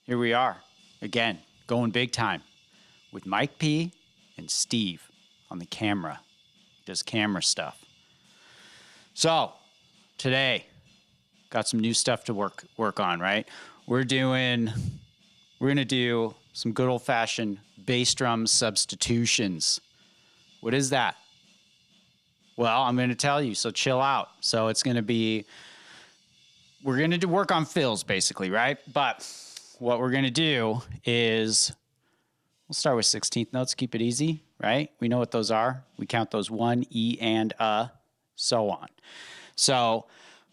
Here we are, again, going big time with Mike P and Steve on the camera. He does camera stuff. So, today, got some new stuff to work on, right? We're going to do some good old-fashioned bass drum substitutions. What is that? Well, I'm going to tell you, so chill out. So it's going to be, we're going to work on fills, basically, right? But what we're going to do is, we'll start with 16th notes, keep it easy, right? We know what those are. We count those 1, E, and so on. So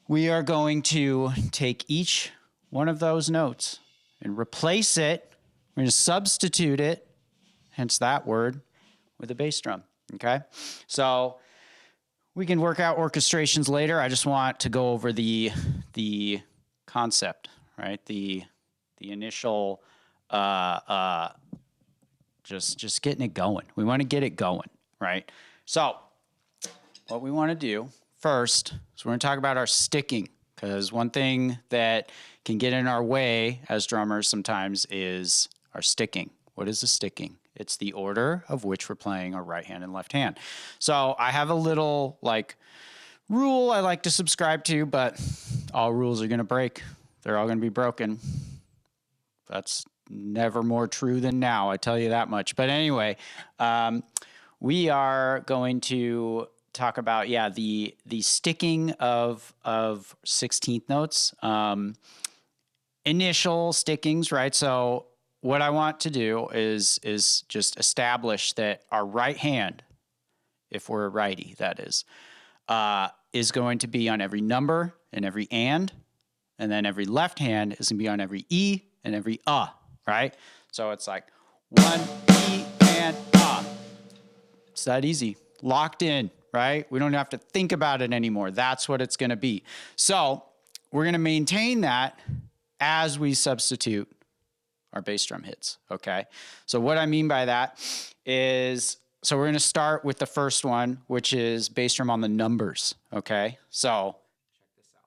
we are going to take each one of those notes and replace it. We're going to substitute it, hence that word, with a bass drum, okay? So we can work out orchestrations later. I just want to go over the concept, right? The initial, just getting it going. We want to get it going, right? So what we want to do first is we're going to talk about our sticking, because one thing that can get in our way as drummers sometimes is our sticking. What is the sticking? It's the order of which we're playing our right hand and left hand. So I have a little rule I like to subscribe to, but all rules are going to break. They're all going to be broken. That's never more true than now, I tell you that much. But anyway, we are going to talk about, the sticking of 16th notes, initial stickings, right? So what I want to do is just establish that our right hand, if we're a righty, that is going to be on every number and every and then every left hand is going to be on every E and every right? So it's like 1, E, and It's that easy. Locked in, right? We don't have to think about it anymore. That's what it's going to be. So we're going to maintain that as we substitute our bass drum hits, okay? So what I mean by that is, so we're going to start with the first one, which is bass drum on the numbers, okay? So check this out.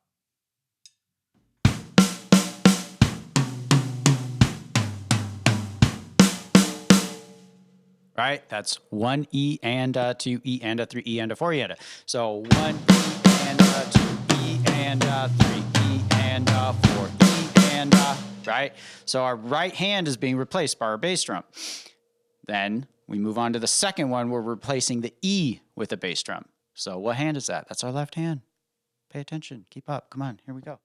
Right? That's 1 E and 2 E and 3 E and 4 E and So 1 E and 2 E and 3 E and 4 E and right? So our right hand is being replaced by our bass drum. Then we move on to the second one. We're replacing the E with a bass drum. So what hand is that? That's our left hand. Pay attention. Keep up. Come on. Here we go.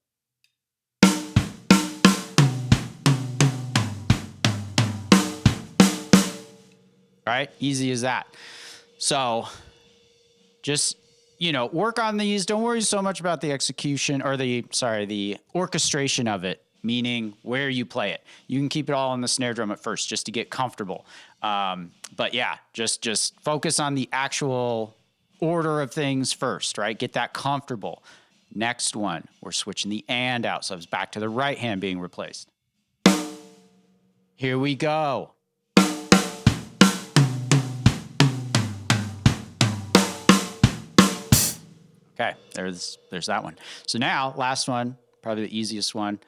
All right? Easy as that. So just, work on these. Don't worry so much about the execution or the orchestration of it, meaning where you play it. You can keep it all on the snare drum at first just to get comfortable. But yeah, just focus on the actual order of things first, right? Get that comfortable. Next one, we're switching the and out. So it's back to the right hand being replaced. Here we go. Okay, there's that one. So now, last one, probably the easiest one.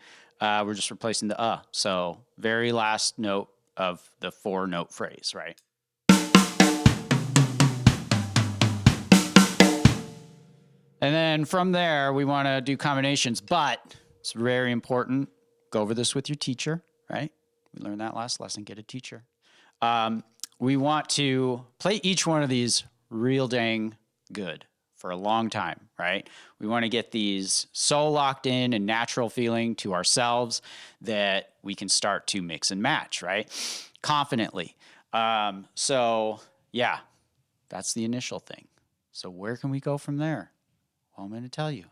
We're just replacing the So very last note of the 4-note phrase, right? And then from there, we want to do combinations, but it's very important. Go over this with your teacher, right? We learned that last lesson, get a teacher. We want to play each one of these real dang good for a long time, right? We want to get these so locked in and natural feeling to ourselves that we can start to mix and match, right? Confidently. So yeah, that's the initial thing. So where can we go from there? Well, I'm going to tell you.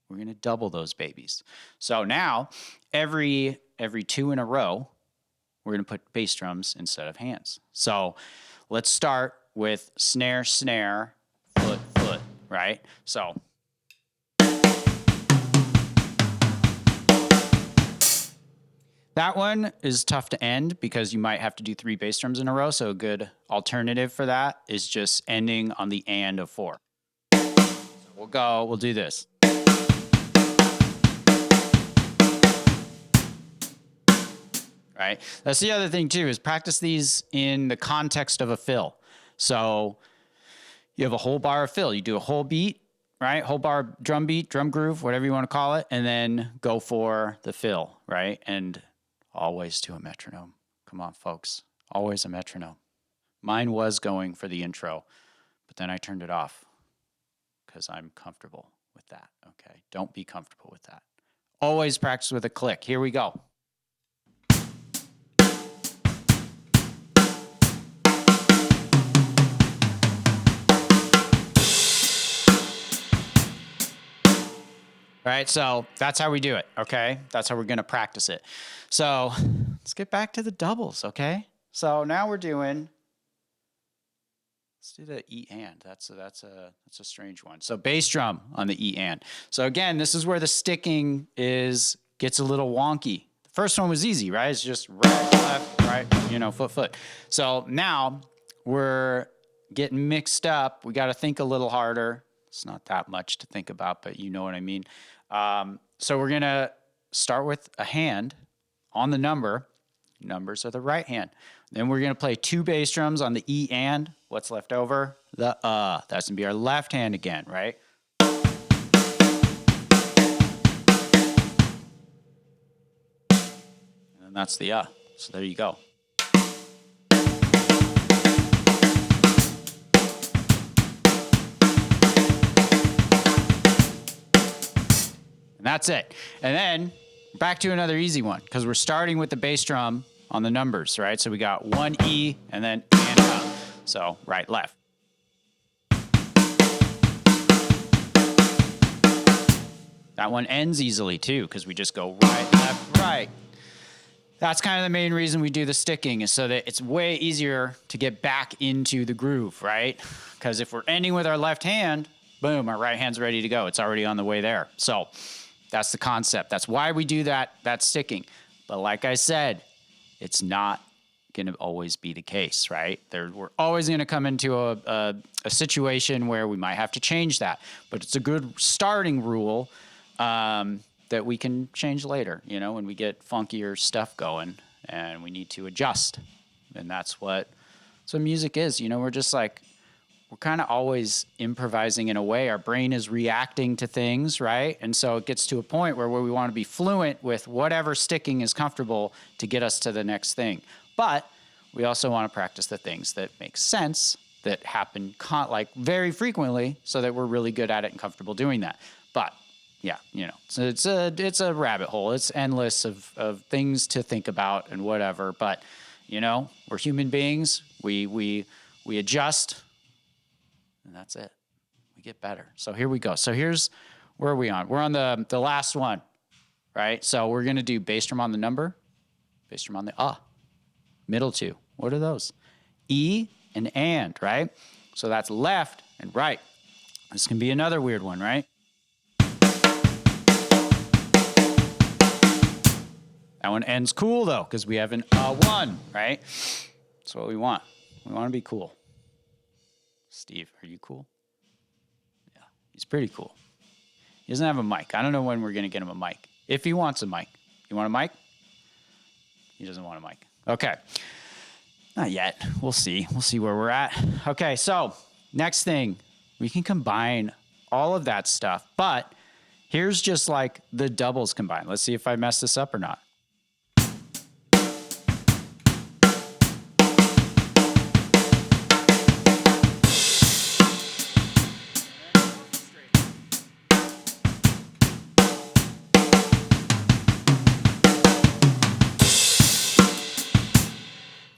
We're going to double those babies. So now, every 2 in a row, we're going to put bass drums instead of hands. So let's start with snare, snare, foot, foot, right? So that one is tough to end because you might have to do 3 bass drums in a row. So a good alternative for that is just ending on the and of 4. So we'll do this. right? That's the other thing too, is practice these in the context of a fill. So you have a whole bar of fill. You do a whole beat, right? Whole bar drum beat, drum groove, whatever you want to call it, and then go for the fill, right? And always to a metronome. Come on, folks. Always a metronome. Mine was going for the intro, but then I turned it off because I'm comfortable with that, okay? Don't be comfortable with that. Always practice with a click. Here we go. All right, so that's how we do it, okay? That's how we're gonna practice it. So let's get back to the doubles, okay? So now we're doing, let's do the E and. That's a strange one. So bass drum on the E and. So again, this is where the sticking gets a little wonky. The first one was easy, right? It's just right, left, right, foot. So now we're getting mixed up. We got to think a little harder. It's not that much to think about, but you know what I mean. So we're going to start with a hand on the number. Numbers are the right hand. Then we're going to play 2 bass drums on the E and. What's left over? The That's going to be our left hand again, right? And that's the So there you go. And that's it. And then back to another easy one, because we're starting with the bass drum on the numbers, right? So we got 1 E and then and up. So right, left. That one ends easily too, because we just go right, left, right. That's kind of the main reason we do the sticking, is so that it's way easier to get back into the groove, right? Because if we're ending with our left hand, boom, our right hand's ready to go. It's already on the way there. So that's the concept. That's why we do that sticking. But like I said, it's not going to always be the case, right? We're always going to come into a situation where we might have to change that. But it's a good starting rule that we can change later, when we get funkier stuff going and we need to adjust. And that's what music is. We're just like, we're kind of always improvising in a way. Our brain is reacting to things, right? And so it gets to a point where we want to be fluent with whatever sticking is comfortable to get us to the next thing. But we also want to practice the things that make sense, that happen very frequently, so that we're really good at it and comfortable doing that. But yeah, so it's a rabbit hole. It's endless of things to think about and whatever. But we're human beings. We adjust. And that's it. We get better. So here we go. So where are we on? We're on the last one, right? So we're going to do bass drum on the number, bass drum on the middle 2. What are those? E and, right? So that's left and right. This can be another weird one, right? That one ends cool, though, because we have an 1, right? That's what we want. We want to be cool. Steve, are you cool? Yeah, he's pretty cool. He doesn't have a mic. I don't know when we're going to get him a mic. If he wants a mic. You want a mic? He doesn't want a mic. Okay. Not yet. We'll see. We'll see where we're at. Okay, so next thing. We can combine all of that stuff, but here's just like the doubles combined. Let's see if I mess this up or not.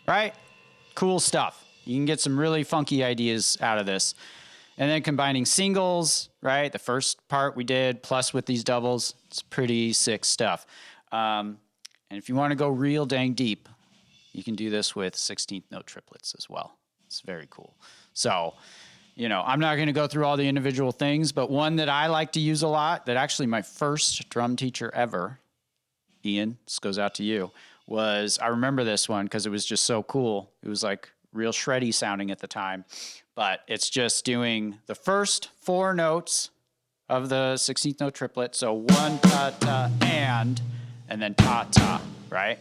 Right? Cool stuff. You can get some really funky ideas out of this. And then combining singles, right? The first part we did, plus with these doubles, it's pretty sick stuff. And if you want to go real dang deep, you can do this with 16th note triplets as well. It's very cool. So, I'm not going to go through all the individual things, but one that I like to use a lot, that actually my first drum teacher ever, Ian, this goes out to you, I remember this one because it was just so cool. It was like real shreddy sounding at the time, but it's just doing the first 4 notes of the 16th note triplet. So 1 ta ta and then ta ta, right?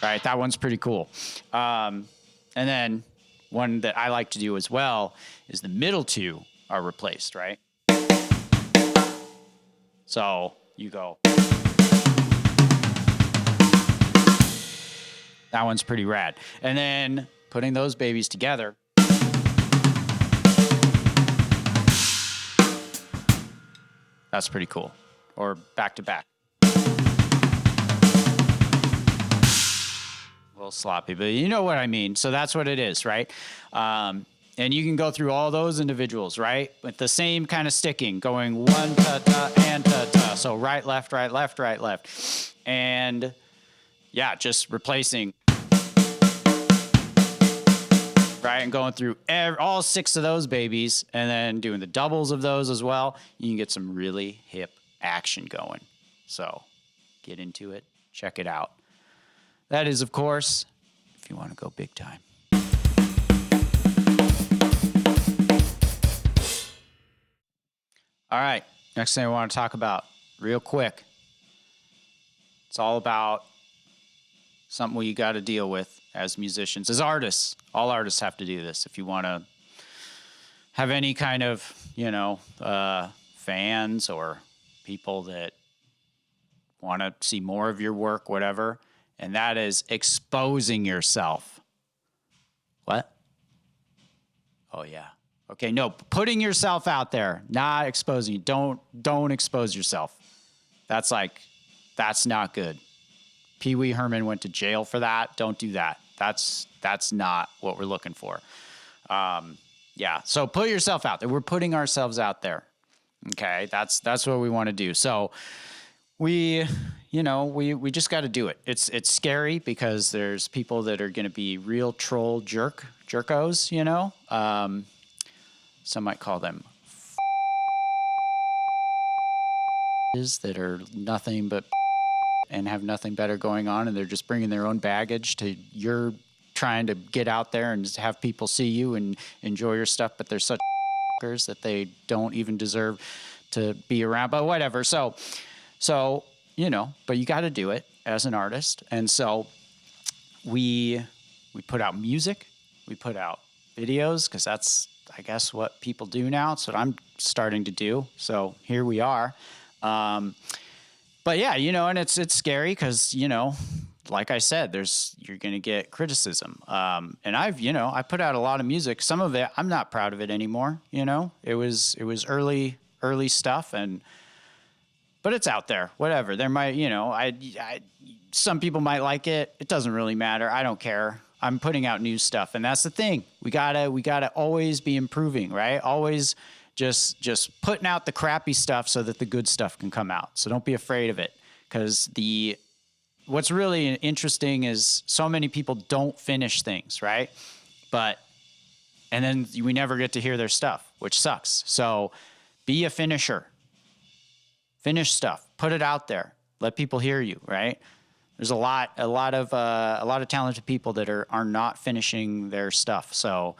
right? That one's pretty cool. And then one that I like to do as well is the middle two are replaced, right? So you go. That one's pretty rad. And then putting those babies together. That's pretty cool. Or back to back. A little sloppy, but you know what I mean. So that's what it is, right? And you can go through all those individuals, right? With the same kind of sticking, going one, ta-ta, and ta-ta. So right, left, right, left, right, left. And yeah, just replacing, right? And going through all 6 of those babies and then doing the doubles of those as well. You can get some really hip action going. So get into it. Check it out. That is, of course, if you want to go big time. All right, next thing I want to talk about real quick. It's all about something we got to deal with as musicians, as artists. All artists have to do this if you want to have any kind of, fans or people that want to see more of your work, whatever. And that is exposing yourself. What? Oh, yeah. Okay, no, putting yourself out there, not exposing. Don't expose yourself. That's not good. Pee Wee Herman went to jail for that. Don't do that. That's not what we're looking for. Yeah, so put yourself out there. We're putting ourselves out there. Okay, that's what we want to do. So we just got to do it. It's scary because there's people that are going to be real troll jerkos, Some might call them that are nothing but and have nothing better going on, and they're just bringing their own baggage to your trying to get out there and just have people see you and enjoy your stuff, but they're such that they don't even deserve to be around. But whatever. So but you got to do it as an artist, and so we put out music, we put out videos because that's, I guess, what people do now. It's what I'm starting to do. So here we are. But yeah, and it's scary because, like I said, you're going to get criticism. And I put out a lot of music. Some of it, I'm not proud of it anymore. It was early stuff, but it's out there, whatever. There might, some people might like it. It doesn't really matter. I don't care. I'm putting out new stuff. And that's the thing. We gotta always be improving, right? Always just putting out the crappy stuff so that the good stuff can come out. So don't be afraid of it. Because what's really interesting is so many people don't finish things, right? And then we never get to hear their stuff, which sucks. So be a finisher. Finish stuff. Put it out there. Let people hear you, right? There's a lot of talented people that are not finishing their stuff. So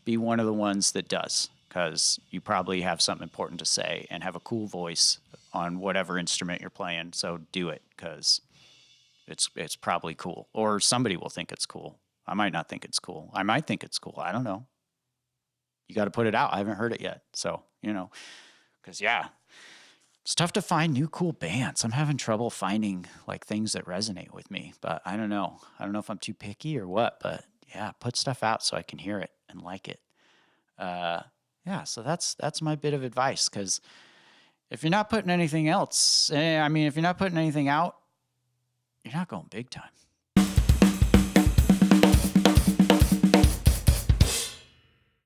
be one of the ones that does, because you probably have something important to say and have a cool voice on whatever instrument you're playing. So do it, because it's probably cool, or somebody will think it's cool. I might not think it's cool. I might think it's cool. I don't know. You got to put it out. I haven't heard it yet. So, because it's tough to find new cool bands. I'm having trouble finding things that resonate with me, but I don't know. I don't know if I'm too picky or what, but yeah, put stuff out so I can hear it and like it. So that's my bit of advice, because if you're not putting anything else, if you're not putting anything out, you're not going big time.